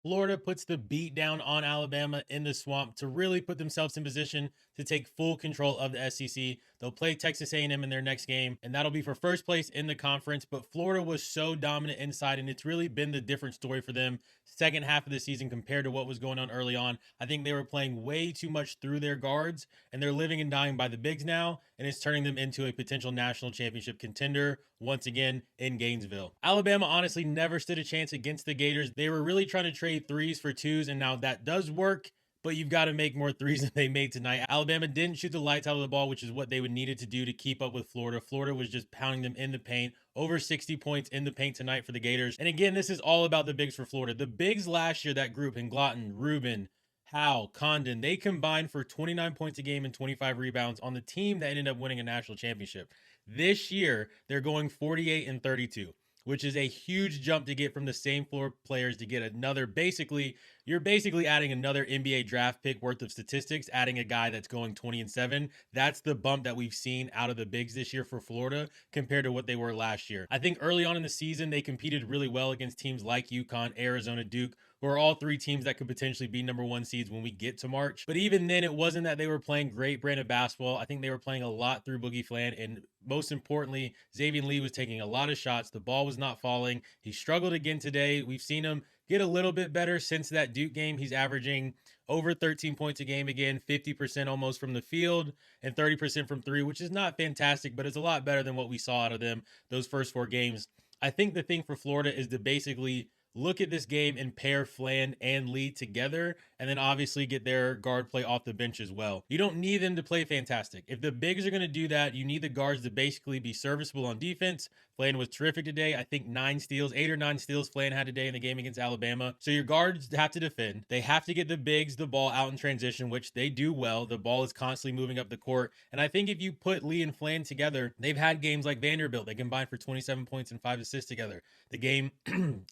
Florida puts the beat down on Alabama in the swamp to really put themselves in position to take full control of the SEC. They'll play Texas A&M in their next game, and that'll be for first place in the conference. But Florida was so dominant inside, and it's really been the different story for them second half of the season compared to what was going on early on. I think they were playing way too much through their guards, and they're living and dying by the bigs now, and it's turning them into a potential national championship contender once again in Gainesville. Alabama honestly never stood a chance against the Gators. They were really trying to trade threes for twos, and now that does work, but you've got to make more threes than they made tonight. Alabama didn't shoot the lights out of the ball, which is what they would needed to do to keep up with Florida. Florida was just pounding them in the paint. Over 60 points in the paint tonight for the Gators. And again, this is all about the bigs for Florida. The bigs last year, that group, Glotton, Rubin, Haugh, Condon, they combined for 29 points a game and 25 rebounds on the team that ended up winning a national championship. This year, they're going 48 and 32, which is a huge jump to get from the same floor players to get another. You're basically adding another NBA draft pick worth of statistics, adding a guy that's going 20 and 7. That's the bump that we've seen out of the bigs this year for Florida compared to what they were last year. I think early on in the season, they competed really well against teams like UConn, Arizona, Duke, who are all three teams that could potentially be number one seeds when we get to March. But even then, it wasn't that they were playing great brand of basketball. I think they were playing a lot through Boogie Fland, and most importantly, Xavier Lee was taking a lot of shots. The ball was not falling. He struggled again today. We've seen him get a little bit better since that Duke game. He's averaging over 13 points a game again, 50% almost from the field and 30% from three, which is not fantastic, but it's a lot better than what we saw out of them those first four games. I think the thing for Florida is to basically look at this game and pair Fland and Lee together, and then obviously get their guard play off the bench as well. You don't need them to play fantastic. If the bigs are going to do that, you need the guards to basically be serviceable on defense. Fland was terrific today. I think 8 or 9 steals Fland had today in the game against Alabama. So your guards have to defend. They have to get the bigs the ball out in transition, which they do well. The ball is constantly moving up the court. And I think if you put Lee and Fland together, they've had games like Vanderbilt. They combined for 27 points and 5 assists together. The game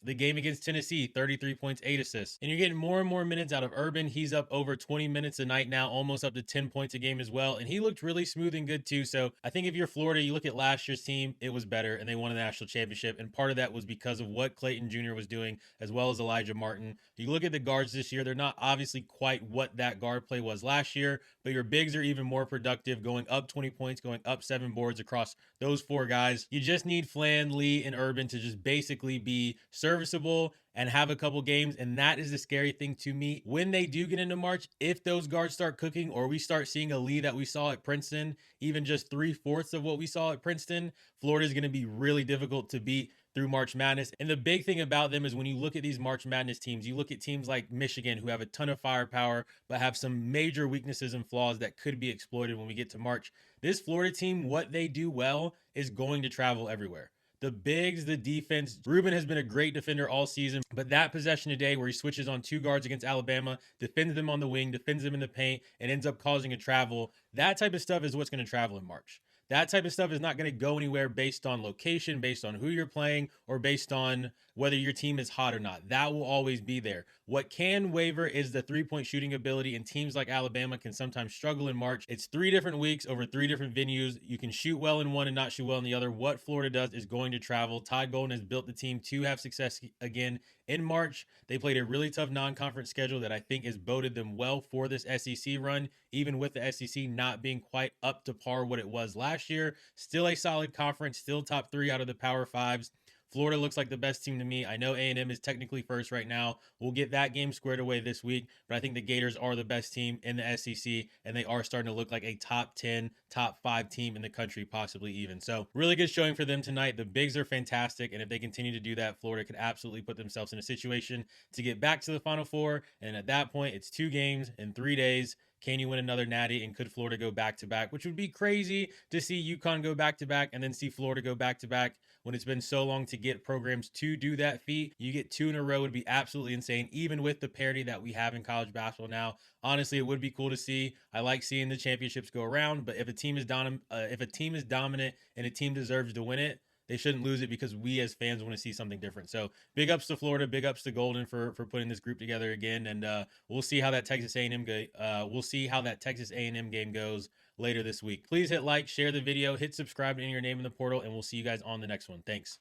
against Tennessee, 33 points, 8 assists. And you're getting more and more minutes out of Urban. He's up over 20 minutes a night now, almost up to 10 points a game as well. And he looked really smooth and good too. So I think if you're Florida, you look at last year's team, it was better and they won a national championship. And part of that was because of what Clayton Jr. was doing, as well as Elijah Martin. You look at the guards this year, they're not obviously quite what that guard play was last year, but your bigs are even more productive, going up 20 points, going up 7 boards across those 4 guys. You just need Fland, Lee, and Urban to just basically be serviceable and have a couple games. And that is the scary thing to me. When they do get into March, if those guards start cooking, or we start seeing a Lee that we saw at Princeton, even just 3/4 of what we saw at Princeton, Florida is going to be really difficult to beat through March Madness. And the big thing about them is when you look at these March Madness teams, you look at teams like Michigan, who have a ton of firepower, but have some major weaknesses and flaws that could be exploited when we get to March. This Florida team, what they do well is going to travel everywhere. The bigs, the defense. Rubin has been a great defender all season, but that possession today where he switches on 2 guards against Alabama, defends them on the wing, defends them in the paint, and ends up causing a travel, that type of stuff is what's going to travel in March. That type of stuff is not going to go anywhere based on location, based on who you're playing, or based on whether your team is hot or not. That will always be there. What can waver is the 3-point shooting ability, and teams like Alabama can sometimes struggle in March. It's 3 different weeks over 3 different venues. You can shoot well in one and not shoot well in the other. What Florida does is going to travel. Todd Golden has built the team to have success again in March. They played a really tough non-conference schedule that I think has boded them well for this SEC run, even with the SEC not being quite up to par what it was last year. Still a solid conference, still top 3 out of the Power 5s. Florida looks like the best team to me. I know A&M is technically first right now. We'll get that game squared away this week, but I think the Gators are the best team in the SEC, and they are starting to look like a top 10, top 5 team in the country, possibly even. So really good showing for them tonight. The bigs are fantastic, and if they continue to do that, Florida could absolutely put themselves in a situation to get back to the Final Four, and at that point, it's 2 games in 3 days. Can you win another natty, and could Florida go back-to-back, which would be crazy to see UConn go back-to-back and then see Florida go back-to-back when it's been so long to get programs to do that feat. You get 2 in a row would be absolutely insane, even with the parity that we have in college basketball now. Honestly, it would be cool to see. I like seeing the championships go around, but if a team is dominant and a team deserves to win it, they shouldn't lose it, because we as fans want to see something different. So big ups to Florida, big ups to Golden for putting this group together again, and we'll see how that Texas A&M game goes later this week. Please hit like, share the video, hit subscribe to enter your name in the portal, and we'll see you guys on the next one. Thanks.